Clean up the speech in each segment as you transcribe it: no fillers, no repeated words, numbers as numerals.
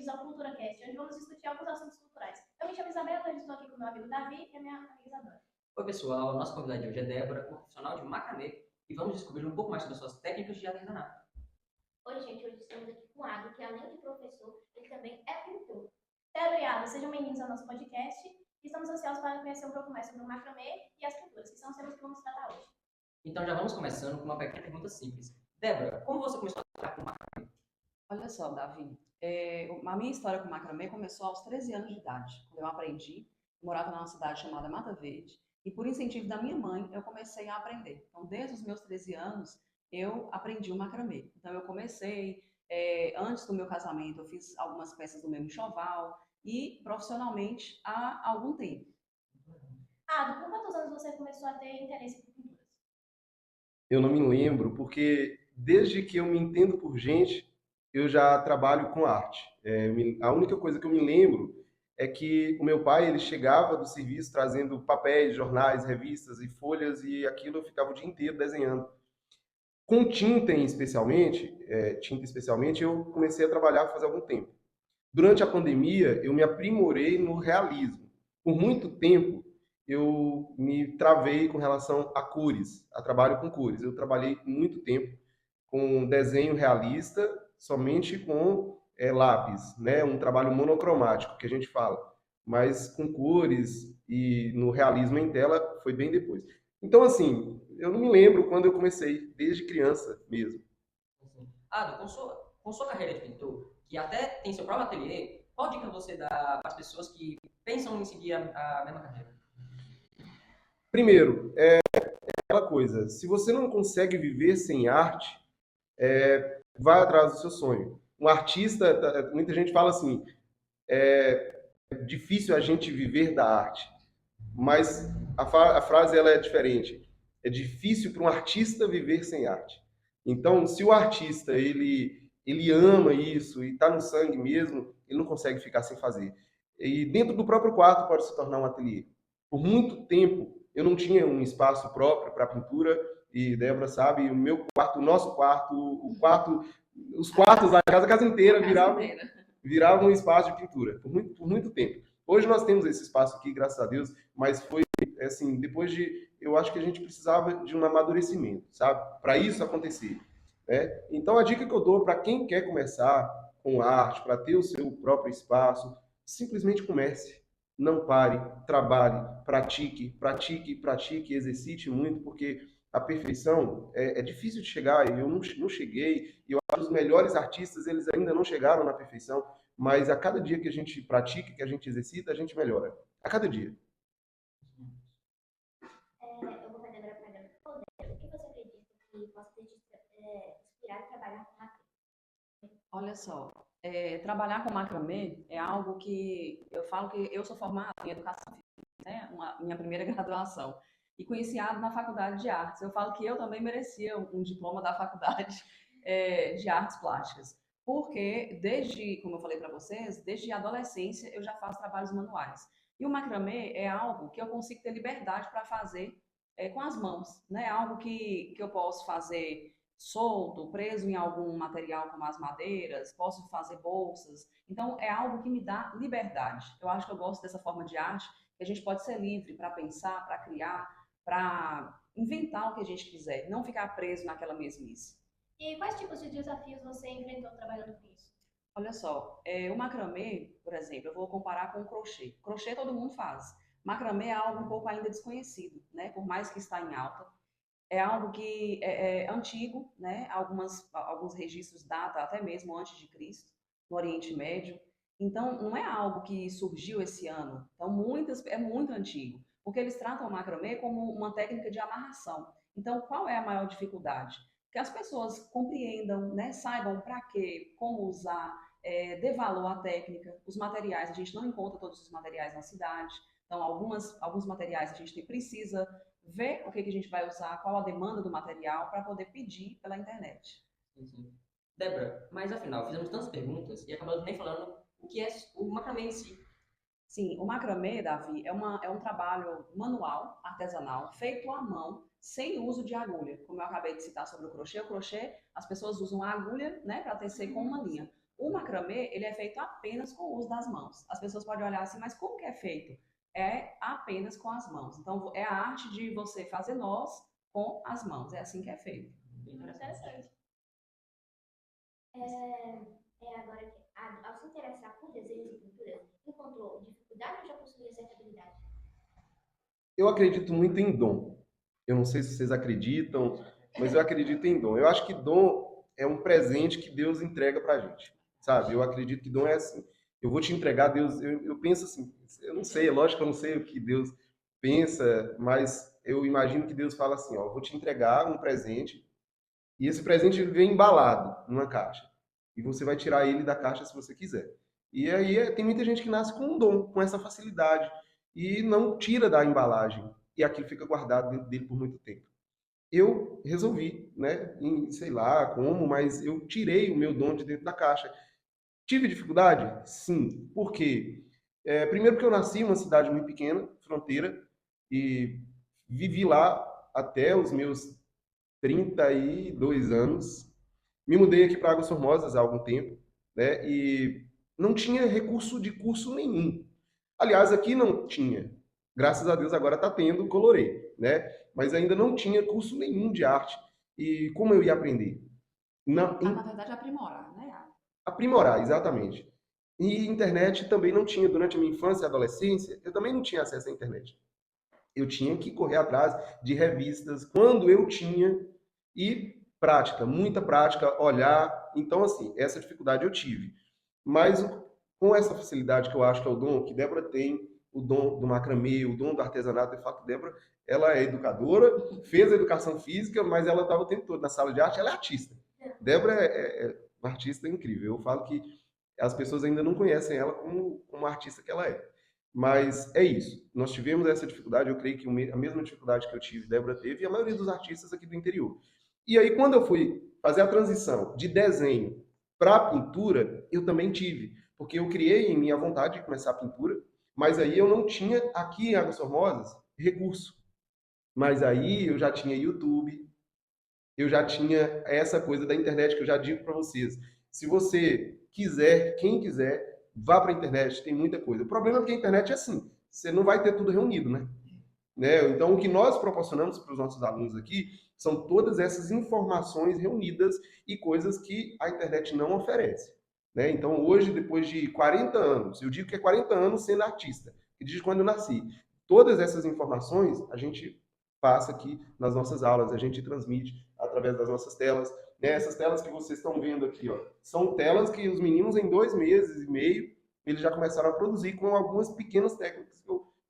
bem-vindos ao CulturaCast, onde vamos discutir alguns assuntos culturais. Eu me chamo Isabela, eu estou aqui com meu amigo Davi e a minha amiga Isadora. Oi pessoal, a nossa convidada de hoje é Débora, uma profissional de macramê, e vamos descobrir um pouco mais sobre as suas técnicas de artesanato. Oi gente, hoje estamos aqui com o Ado, que além de professor, ele também é pintor. Obrigada, sejam bem-vindos ao nosso podcast e estamos ansiosos para conhecer um pouco mais sobre o macramê e as pinturas, que são os temas que vamos tratar hoje. Então já vamos começando com uma pequena pergunta simples. Débora, como você começou a trabalhar com macramê? Olha só, Davi, a minha história com macramê começou aos 13 anos de idade, quando eu aprendi. Eu morava numa cidade chamada Mata Verde e, por incentivo da minha mãe, eu comecei a aprender. Então, desde os meus 13 anos, eu aprendi o macramê. Então, eu comecei, antes do meu casamento, eu fiz algumas peças do meu enxoval e, profissionalmente, há algum tempo. Com quantos anos você começou a ter interesse por pinturas? Eu não me lembro, porque desde que eu me entendo por gente, eu já trabalho com arte. A única coisa que eu me lembro é que o meu pai, ele chegava do serviço trazendo papéis, jornais, revistas e folhas, e aquilo eu ficava o dia inteiro desenhando. Com tinta especialmente, eu comecei a trabalhar faz algum tempo. Durante a pandemia, eu me aprimorei no realismo. Por muito tempo, eu me travei com relação a cores, a trabalho com cores. Eu trabalhei muito tempo com desenho realista, somente com lápis, né? Um trabalho monocromático, que a gente fala. Mas com cores e no realismo em tela foi bem depois. Então, assim, eu não me lembro quando eu comecei, desde criança mesmo. Ado, com sua carreira de pintor, que até tem seu próprio ateliê, qual dica você dá para as pessoas que pensam em seguir a mesma carreira? Primeiro, aquela coisa, se você não consegue viver sem arte, vai atrás do seu sonho. Um artista, muita gente fala assim, é difícil a gente viver da arte, mas a frase ela é diferente. É difícil para um artista viver sem arte. Então, se o artista ele ama isso e está no sangue mesmo, ele não consegue ficar sem fazer. E dentro do próprio quarto pode se tornar um ateliê. Por muito tempo eu não tinha um espaço próprio para pintura e Débora sabe, o meu quarto, o nosso quarto, os quartos, a casa inteira viravam um espaço de pintura por muito tempo. Hoje nós temos esse espaço aqui, graças a Deus, mas foi assim, depois eu acho que a gente precisava de um amadurecimento, sabe? Para isso acontecer. Né? Então a dica que eu dou para quem quer começar com arte, para ter o seu próprio espaço, simplesmente comece. Não pare, trabalhe, pratique, pratique, pratique, exercite muito, porque a perfeição é difícil de chegar. Eu não cheguei, e eu acho que os melhores artistas eles ainda não chegaram na perfeição, mas a cada dia que a gente pratica, que a gente exercita, a gente melhora. A cada dia. Eu vou fazer agora para a Débora. O que você acredita que possa ter te inspirado a trabalhar com macramê? Olha só, trabalhar com macramê é algo que eu falo que eu sou formada em educação física, né? Minha primeira graduação. E conheci a na faculdade de artes. Eu falo que eu também merecia um diploma da faculdade de artes plásticas. Porque desde, como eu falei para vocês, desde a adolescência eu já faço trabalhos manuais. E o macramê é algo que eu consigo ter liberdade para fazer com as mãos, né? Algo que eu posso fazer solto, preso em algum material como as madeiras, posso fazer bolsas. Então, é algo que me dá liberdade. Eu acho que eu gosto dessa forma de arte, que a gente pode ser livre para pensar, para criar, para inventar o que a gente quiser, não ficar preso naquela mesmice. E quais tipos de desafios você enfrentou trabalhando com isso? Olha só, o macramê, por exemplo, eu vou comparar com o crochê. Crochê todo mundo faz. Macramê é algo um pouco ainda desconhecido, né? Por mais que está em alta. É algo que é antigo, né? Alguns registros datam até mesmo antes de Cristo, no Oriente Médio. Então, não é algo que surgiu esse ano. Então, é muito antigo, porque eles tratam o macramê como uma técnica de amarração. Então, qual é a maior dificuldade? Que as pessoas compreendam, né? Saibam para quê, como usar, dê valor à técnica. Os materiais, a gente não encontra todos os materiais na cidade. Então, alguns materiais a gente precisa ver o que a gente vai usar, qual a demanda do material, para poder pedir pela internet. Sim. Débora, mas afinal, fizemos tantas perguntas e acabamos nem falando o que é o macramê em si. Sim, o macramê, Davi, é um trabalho manual, artesanal, feito à mão, sem uso de agulha. Como eu acabei de citar sobre o crochê, as pessoas usam a agulha, né, para tecer com uma linha. O macramê, ele é feito apenas com o uso das mãos. As pessoas podem olhar assim, mas como que é feito? É apenas com as mãos. Então, é a arte de você fazer nós com as mãos. É assim que é feito. Interessante. Agora, ao se interessar por desenhos e pinturas, encontrou dificuldade ou já possuía certa habilidade? Eu acredito muito em dom. Eu não sei se vocês acreditam, mas eu acredito em dom. Eu acho que dom é um presente que Deus entrega pra gente, sabe? Eu acredito que dom é assim. Eu vou te entregar, Deus. Eu penso assim, eu não sei, é lógico que eu não sei o que Deus pensa, mas eu imagino que Deus fala assim, ó, eu vou te entregar um presente e esse presente vem embalado numa caixa. E você vai tirar ele da caixa se você quiser. E aí tem muita gente que nasce com um dom, com essa facilidade, e não tira da embalagem. E aquilo fica guardado dentro dele por muito tempo. Eu resolvi, né, sei lá como, mas eu tirei o meu dom de dentro da caixa. Tive dificuldade? Sim. Por quê? Primeiro porque eu nasci em uma cidade muito pequena, fronteira, e vivi lá até os meus 32 anos. Me mudei aqui para Águas Formosas há algum tempo, né? E não tinha recurso de curso nenhum. Aliás, aqui não tinha. Graças a Deus agora está tendo Colorê, né? Mas ainda não tinha curso nenhum de arte. E como eu ia aprender? Não, Na verdade, aprimorar, né? aprimorar, exatamente. E internet também não tinha. Durante a minha infância e adolescência, eu também não tinha acesso à internet. Eu tinha que correr atrás de revistas quando eu tinha e prática, muita prática, olhar. Então, assim, essa dificuldade eu tive. Mas com essa facilidade que eu acho que é o dom que Débora tem, o dom do macramê, o dom do artesanato, de fato, Débora, ela é educadora, fez a educação física, mas ela estava o tempo todo na sala de arte, ela é artista. Débora é uma artista incrível. Eu falo que as pessoas ainda não conhecem ela como a artista que ela é. Mas é isso. Nós tivemos essa dificuldade, eu creio que a mesma dificuldade que eu tive, Débora teve, e a maioria dos artistas aqui do interior. E aí, quando eu fui fazer a transição de desenho para pintura, eu também tive. Porque eu criei em minha vontade de começar a pintura, mas aí eu não tinha, aqui em Águas Formosas, recurso. Mas aí eu já tinha YouTube, eu já tinha essa coisa da internet que eu já digo para vocês. Se você quiser, quem quiser, vá para a internet, tem muita coisa. O problema é que a internet é assim, você não vai ter tudo reunido, né? Então, o que nós proporcionamos para os nossos alunos aqui são todas essas informações reunidas e coisas que a internet não oferece, né? Então, hoje, depois de 40 anos, eu digo que é 40 anos sendo artista, desde quando eu nasci, todas essas informações a gente passa aqui nas nossas aulas, a gente transmite através das nossas telas, né? Essas telas que vocês estão vendo aqui, ó, são telas que os meninos, em 2 meses e meio, eles já começaram a produzir com algumas pequenas técnicas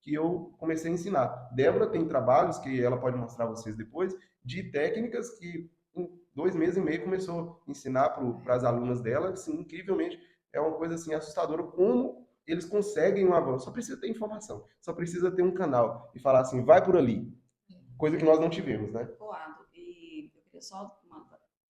que eu comecei a ensinar. Débora tem trabalhos que ela pode mostrar a vocês depois, de técnicas que em 2 meses e meio começou a ensinar para as alunas dela. Assim, incrivelmente, é uma coisa assim assustadora como eles conseguem um avanço. Só precisa ter informação, só precisa ter um canal e falar assim, vai por ali. Coisa que nós não tivemos, né? Coado. E eu queria só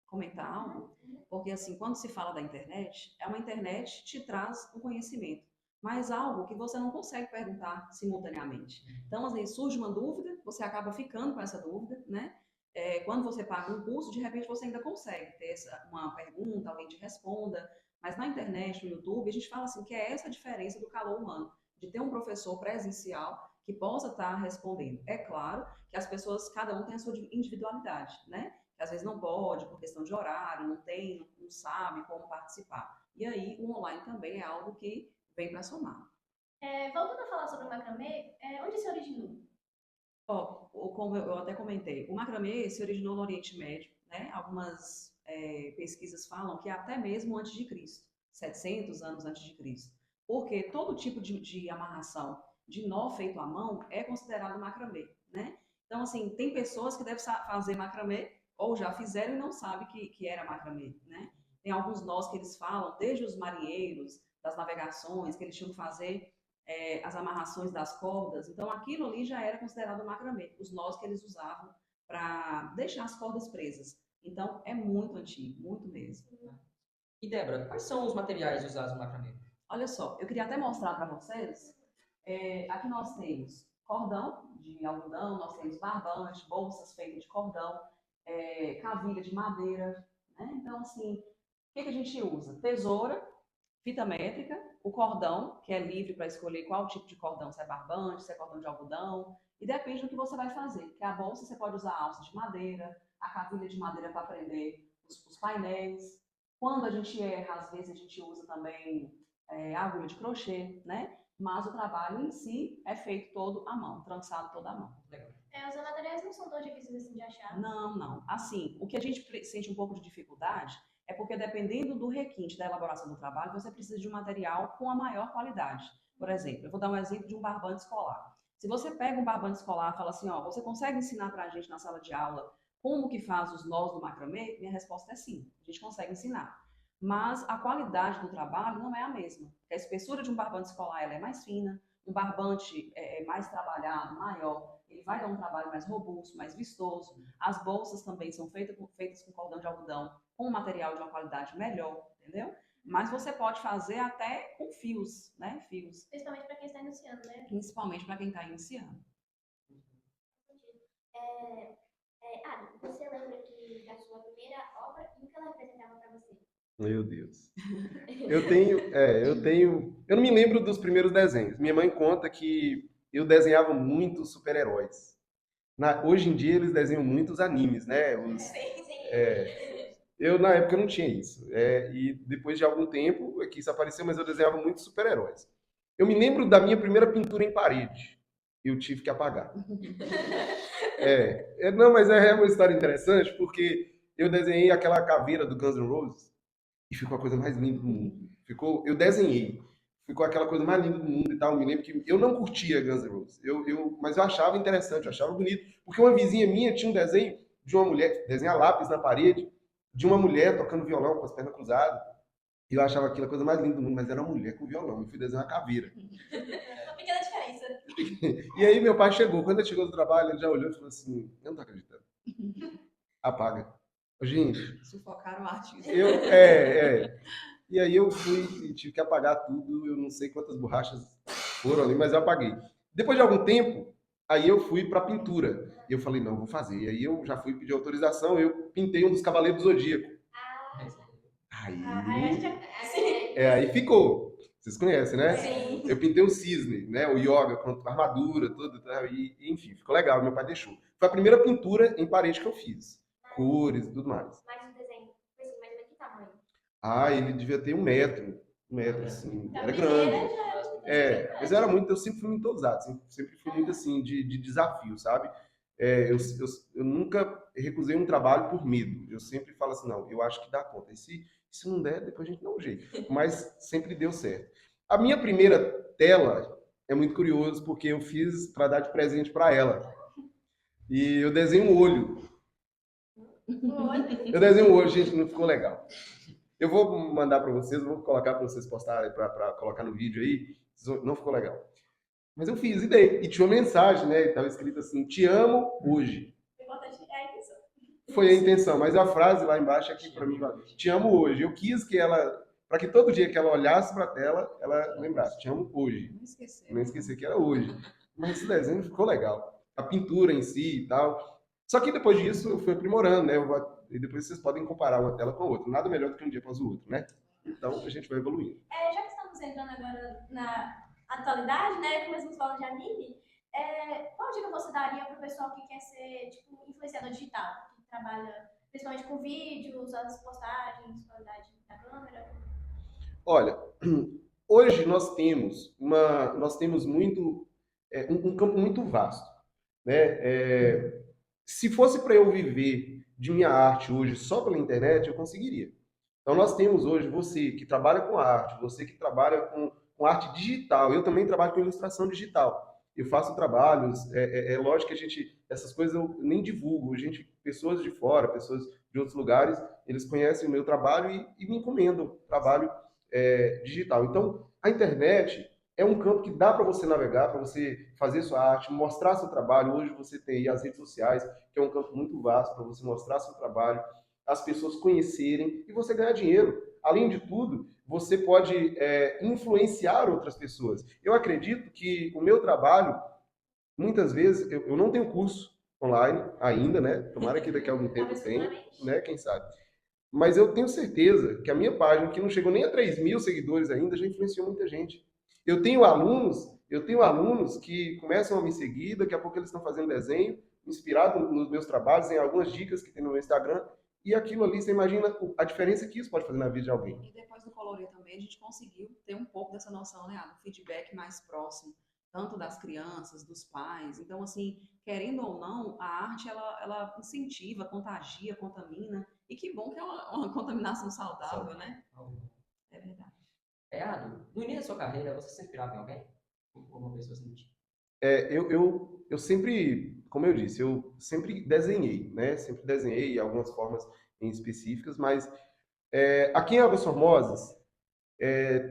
comentar algo, porque assim, quando se fala da internet, é uma internet que te traz um conhecimento, mas algo que você não consegue perguntar simultaneamente. Então, às vezes surge uma dúvida, você acaba ficando com essa dúvida, né? Quando você paga um curso, de repente você ainda consegue ter uma pergunta, alguém te responda, mas na internet, no YouTube, a gente fala assim que é essa a diferença do calor humano, de ter um professor presencial que possa estar respondendo. É claro que as pessoas, cada um tem a sua individualidade, né? Que às vezes não pode, por questão de horário, não tem, não sabe como participar. E aí, o online também é algo que vem para somar. Voltando a falar sobre o macramê, onde se originou? Como eu até comentei, o macramê se originou no Oriente Médio, né? Algumas pesquisas falam que até mesmo antes de Cristo, 700 anos antes de Cristo. Porque todo tipo de amarração de nó feito à mão é considerado macramê, né? Então, assim, tem pessoas que devem fazer macramê ou já fizeram e não sabem que era macramê, né? Tem alguns nós que eles falam, desde os marinheiros, das navegações, que eles tinham que fazer as amarrações das cordas. Então, aquilo ali já era considerado macramê, os nós que eles usavam para deixar as cordas presas. Então, é muito antigo, muito mesmo. E Débora, quais são os materiais usados no macramê? Olha só, eu queria até mostrar para vocês. Aqui nós temos cordão de algodão, nós temos barbante, bolsas feitas de cordão, cavilha de madeira, né? Então, assim, que a gente usa? Tesoura, fita métrica, o cordão, que é livre para escolher qual tipo de cordão, se é barbante, se é cordão de algodão, e depende do que você vai fazer. Que a bolsa você pode usar alça de madeira, a cavilha de madeira para prender os painéis. Quando a gente erra, às vezes a gente usa também agulha de crochê, né? Mas o trabalho em si é feito todo à mão, trançado todo à mão. Legal. Os materiais não são tão difíceis assim de achar. Não, não. Assim, o que a gente sente um pouco de dificuldade é porque, dependendo do requinte da elaboração do trabalho, você precisa de um material com a maior qualidade. Por exemplo, eu vou dar um exemplo de um barbante escolar. Se você pega um barbante escolar e fala assim, ó, você consegue ensinar para a gente na sala de aula como que faz os nós do macramê? Minha resposta é sim, a gente consegue ensinar. Mas a qualidade do trabalho não é a mesma. A espessura de um barbante escolar ela é mais fina, um barbante mais trabalhado, maior, ele vai dar um trabalho mais robusto, mais vistoso. As bolsas também são feitas com cordão de algodão, com um material de uma qualidade melhor, entendeu? Mas você pode fazer até com fios, né? Fios. Principalmente para quem está iniciando, né? Principalmente para quem está iniciando. Você lembra da sua primeira obra e o que ela representava para você? Meu Deus. Eu não me lembro dos primeiros desenhos. Minha mãe conta que eu desenhava muito super-heróis. Hoje em dia eles desenham muitos animes, né? Na época, eu não tinha isso. E depois de algum tempo, que isso apareceu, mas eu desenhava muitos super-heróis. Eu me lembro da minha primeira pintura em parede. Eu tive que apagar. Não, mas é uma história interessante, porque eu desenhei aquela caveira do Guns N' Roses e ficou a coisa mais linda do mundo. Eu desenhei. Ficou aquela coisa mais linda do mundo e tal. Eu me lembro que eu não curtia Guns N' Roses, mas eu achava interessante, eu achava bonito, porque uma vizinha minha tinha um desenho de uma mulher, desenha lápis na parede, de uma mulher tocando violão com as pernas cruzadas. E eu achava aquilo a coisa mais linda do mundo, mas era uma mulher com violão. Eu fui desenhar uma caveira. Uma pequena diferença. E aí meu pai chegou. Quando ele chegou do trabalho, ele já olhou e falou assim, eu não tô acreditando. Apaga. Gente, Sufocaram o artista. E aí eu fui e tive que apagar tudo. Eu não sei quantas borrachas foram ali, mas eu apaguei. Depois de algum tempo, aí eu fui pra pintura. E eu falei, não, vou fazer. E aí eu já fui pedir autorização. Eu pintei um dos Cavaleiros do Zodíaco. Aí ficou. Vocês conhecem, né? Sim. Eu pintei o cisne, né? O yoga com a armadura, tudo. E, enfim, ficou legal. Meu pai deixou. Foi a primeira pintura em parede que eu fiz. Cores e tudo mais. Mas o desenho foi assim, mais ou menos que tamanho? Ele devia ter 1 metro. 1 metro, assim. Era grande. Mas eu sempre fui muito ousado. Sempre fui muito, assim, de desafio, sabe? Eu nunca recusei um trabalho por medo. Eu sempre falo assim, não, eu acho que dá conta. E se não der, depois a gente dá um jeito. Mas sempre deu certo. A minha primeira tela é muito curioso, porque eu fiz para dar de presente para ela. E eu desenhei um olho. Gente, não ficou legal. Eu vou mandar para vocês, vou colocar para vocês postarem, para colocar no vídeo aí. Não ficou legal. Mas eu fiz e dei. E tinha uma mensagem, né? Estava escrito assim, te amo hoje. O importante é a intenção. Foi a intenção, mas a frase lá embaixo aqui para mim, te amo hoje. Eu quis que ela, para que todo dia que ela olhasse para a tela, ela lembrasse, te amo hoje. Não esquecer que era hoje. Mas esse desenho ficou legal. A pintura em si e tal. Só que depois disso eu fui aprimorando, né? E depois vocês podem comparar uma tela com a outra. Nada melhor do que um dia após o outro, né? Então a gente vai evoluindo. Já que estamos entrando agora na atualidade, né? Começamos falando de anime. Qual dica você daria para o pessoal que quer ser tipo, influenciador digital? Que trabalha principalmente com vídeos, as postagens, qualidade da câmera? Olha, hoje nós temos muito um campo muito vasto, né? Se fosse para eu viver de minha arte hoje só pela internet, eu conseguiria. Então nós temos hoje você que trabalha com arte, você que trabalha com arte digital. Eu também trabalho com ilustração digital. Eu faço trabalhos, lógico que essas coisas eu nem divulgo. Pessoas de fora, pessoas de outros lugares, eles conhecem o meu trabalho e me encomendam trabalho digital. Então, a internet é um campo que dá para você navegar, para você fazer sua arte, mostrar seu trabalho. Hoje você tem aí as redes sociais, que é um campo muito vasto para você mostrar seu trabalho, as pessoas conhecerem e você ganhar dinheiro. Além de tudo, você pode influenciar outras pessoas. Eu acredito que o meu trabalho, muitas vezes, eu não tenho curso online ainda, né? Tomara que daqui a algum tempo tenha, né? Quem sabe. Mas eu tenho certeza que a minha página, que não chegou nem a 3.000 seguidores ainda, já influenciou muita gente. Eu tenho alunos que começam a me seguir, daqui a pouco eles estão fazendo desenho, inspirado nos meus trabalhos, em algumas dicas que tem no meu Instagram, e aquilo ali, você imagina a diferença que isso pode fazer na vida de alguém. E depois do Colorido também, a gente conseguiu ter um pouco dessa noção, né, do feedback mais próximo, tanto das crianças, dos pais. Então, assim, querendo ou não, a arte, ela incentiva, contagia, contamina. E que bom que é uma contaminação saudável, né? É verdade. Ado, no início da sua carreira, você se inspirava em alguém? Alguma pessoa assim? Eu sempre, como eu disse, eu sempre desenhei, né? Sempre desenhei algumas formas em específicas, mas aqui em Águas Formosas,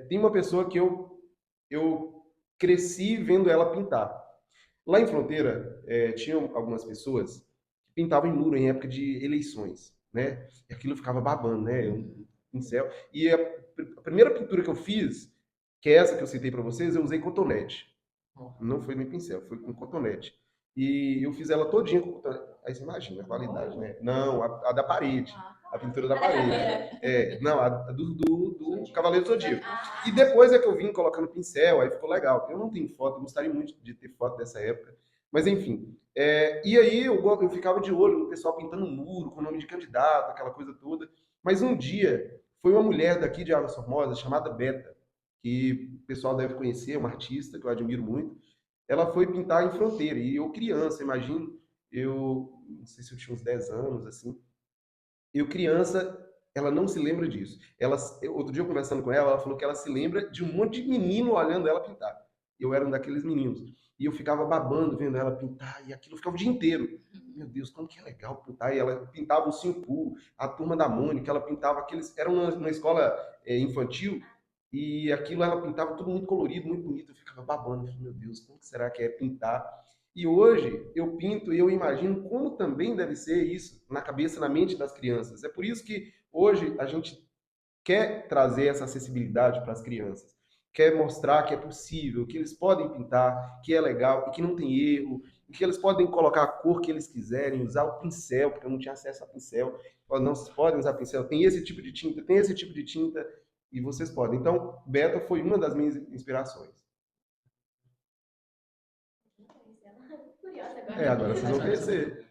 tem uma pessoa que eu cresci vendo ela pintar. Lá em Fronteira, tinham algumas pessoas que pintavam em muro em época de eleições, né? E aquilo ficava babando, né? Um pincel. E a primeira pintura que eu fiz, que é essa que eu citei para vocês, eu usei cotonete. Não foi nem pincel, foi com cotonete. E eu fiz ela todinha com cotonete. Aí você imagina a qualidade, né? Não, a da parede. A pintura da parede. Não, a do Cavaleiro Zodíaco. E depois é que eu vim colocando pincel, aí ficou legal. Eu não tenho foto, eu gostaria muito de ter foto dessa época. Mas enfim. E aí eu ficava de olho no pessoal pintando muro, com nome de candidato, aquela coisa toda. Mas um dia, foi uma mulher daqui de Águas Formosas, chamada Beta, que o pessoal deve conhecer, uma artista que eu admiro muito. Ela foi pintar em Fronteira, e eu criança, imagino, eu não sei se eu tinha uns 10 anos, assim, eu criança, ela não se lembra disso. Outro dia eu conversando com ela, ela falou que ela se lembra de um monte de menino olhando ela pintar. Eu era um daqueles meninos. E eu ficava babando vendo ela pintar, e aquilo ficava o dia inteiro. Meu Deus, como que é legal pintar. E ela pintava o Simpu, a Turma da Mônica, ela pintava aqueles... Era uma escola infantil, e aquilo ela pintava tudo muito colorido, muito bonito. Eu ficava babando, eu falei, meu Deus, como que será que é pintar? E hoje eu pinto e eu imagino como também deve ser isso na cabeça, na mente das crianças. É por isso que hoje a gente quer trazer essa acessibilidade para as crianças. Quer mostrar que é possível, que eles podem pintar, que é legal e que não tem erro, e que eles podem colocar a cor que eles quiserem, usar o pincel, porque eu não tinha acesso a pincel. Não, vocês podem usar pincel, tem esse tipo de tinta, tem esse tipo de tinta, e vocês podem. Então, Beta foi uma das minhas inspirações. Curiosa agora. Agora vocês vão conhecer.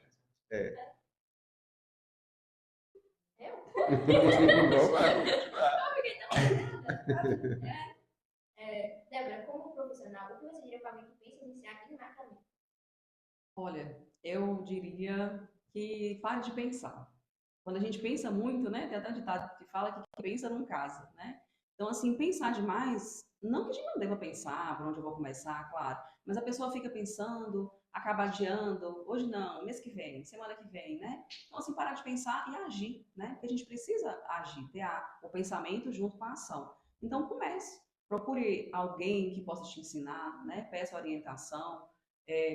Débora, como profissional, o que você diria para alguém que pensa em iniciar em macramê? Olha, eu diria que pare de pensar. Quando a gente pensa muito, né? Tem até um ditado que fala que quem pensa não casa, né? Então, assim, pensar demais, não que a gente não deva pensar por onde eu vou começar, claro, mas a pessoa fica pensando, acaba adiando, hoje não, mês que vem, semana que vem, né? Então, assim, parar de pensar e agir, né? Porque a gente precisa agir, ter o pensamento junto com a ação. Então, comece. Procure alguém que possa te ensinar, né? Peça orientação,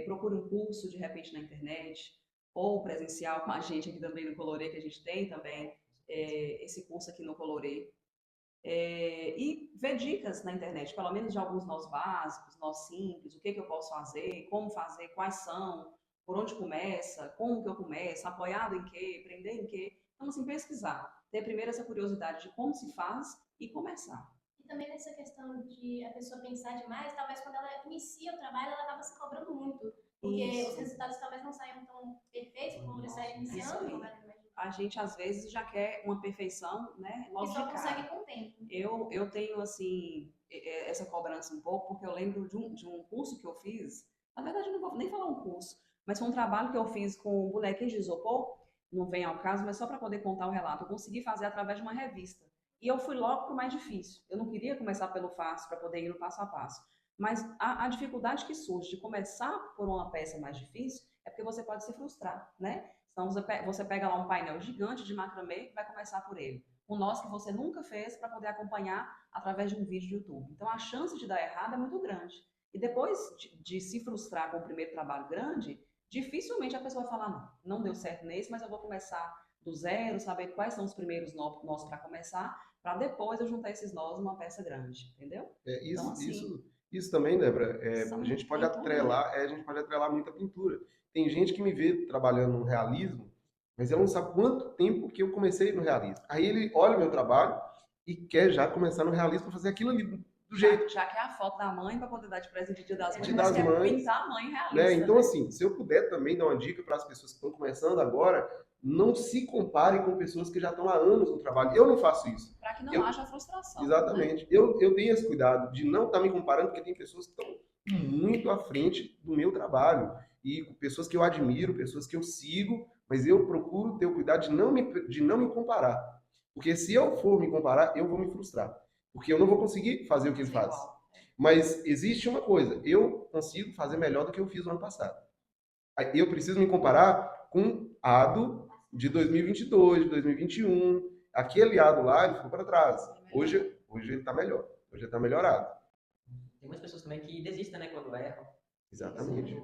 procure um curso, de repente, na internet, ou presencial com a gente aqui também no Colorê, que a gente tem também esse curso aqui no Colorê. E ver dicas na internet, pelo menos de alguns nós básicos, nós simples, o que eu posso fazer, como fazer, quais são, por onde começa, como que eu começo, apoiado em quê, aprender em quê. Então, assim, pesquisar. Ter primeiro essa curiosidade de como se faz e começar. E também nessa questão de a pessoa pensar demais, talvez quando ela inicia o trabalho, ela acaba se cobrando muito. Porque Isso. os resultados talvez não saiam tão perfeitos como você sai iniciando. A gente, às vezes, já quer uma perfeição, né? E só consegue com o tempo. Eu tenho, assim, essa cobrança um pouco, porque eu lembro de um curso que eu fiz. Na verdade, eu não vou nem falar um curso, mas foi um trabalho que eu fiz com bonequinhos de isopor. Não vem ao caso, mas só para poder contar o relato. Eu consegui fazer através de uma revista. E eu fui logo para o mais difícil. Eu não queria começar pelo fácil, para poder ir no passo a passo. Mas a dificuldade que surge de começar por uma peça mais difícil é porque você pode se frustrar, né? Então, você pega lá um painel gigante de macramê e vai começar por ele. Um nó que você nunca fez para poder acompanhar através de um vídeo do YouTube. Então, a chance de dar errado é muito grande. E depois de se frustrar com o primeiro trabalho grande, dificilmente a pessoa vai falar, não deu certo nesse, mas eu vou começar do zero, saber quais são os primeiros nós para começar, para depois eu juntar esses nós numa peça grande, entendeu? Então, assim, isso também, Débora, a gente pode atrelar, muito a pintura. Tem gente que me vê trabalhando no realismo mas ela não sabe quanto tempo que eu comecei no realismo. Aí ele olha o meu trabalho e quer já começar no realismo para fazer aquilo ali do jeito. Já quer a foto da mãe para poder dar de presente de Dia das Mães, Dia mas das quer Mães, pintar a mãe realista. né? Então, né? assim, se eu puder também dar uma dica para as pessoas que estão começando agora, não se comparem com pessoas que já estão há anos no trabalho. Eu não faço isso. Para que não Eu- haja frustração. Né? Exatamente. Eu tenho esse cuidado de não estar me comparando, porque tem pessoas que estão muito à frente do meu trabalho. E pessoas que eu admiro, pessoas que eu sigo, mas eu procuro ter o cuidado de não me comparar. Porque se eu for me comparar, eu vou me frustrar. Porque eu não vou conseguir fazer o que ele Ser faz. igual. Mas existe uma coisa, eu consigo fazer melhor do que eu fiz no ano passado. Aí eu preciso me comparar com Ado de 2022, de 2021. Aquele Ado lá, ele ficou para trás. Hoje ele está melhor. Hoje ele está melhorado. Tem muitas pessoas também que desistem, né, quando erram. Exatamente.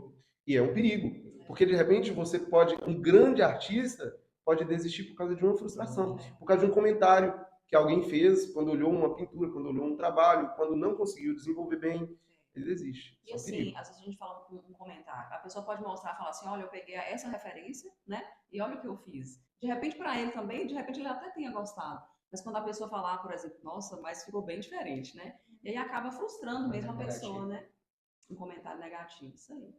E é um perigo. Porque, de repente, você pode... Um grande artista pode desistir por causa de uma frustração. Por causa de um comentário que alguém fez quando olhou uma pintura, quando olhou um trabalho, quando não conseguiu desenvolver bem, ele desiste. E Isso é um assim, perigo. às vezes a gente fala um comentário, a pessoa pode mostrar e falar assim, olha, eu peguei essa referência, né? E olha o que eu fiz. De repente, para ele também, de repente ele até tenha gostado. Mas quando a pessoa falar, por exemplo, nossa, mas ficou bem diferente, né? E aí acaba frustrando mesmo a pessoa, né? Um comentário negativo, isso aí.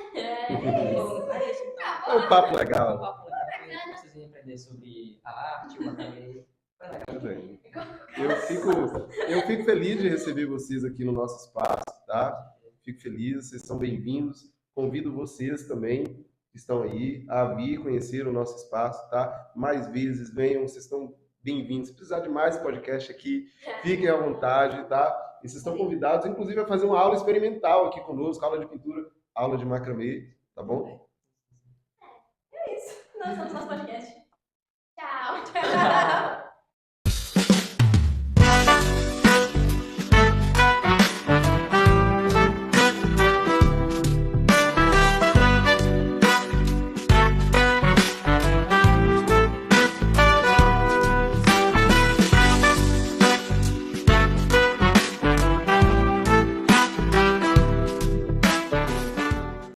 É isso, então. É um papo Foi um legal. papo legal. Foi vocês iam aprender sobre a arte, o macramê. Foi legal. Tudo bem. Eu fico feliz de receber vocês aqui no nosso espaço, tá? Fico feliz, vocês são bem-vindos. Convido vocês também, que estão aí, a vir conhecer o nosso espaço, tá? Mais vezes, venham, vocês estão bem-vindos. Se precisar de mais podcast aqui, fiquem à vontade, tá? E vocês estão convidados, inclusive, a fazer uma aula experimental aqui conosco, aula de pintura, aula de macramê, tá bom? isso. Nós somos nosso podcast. Tchau. Tchau.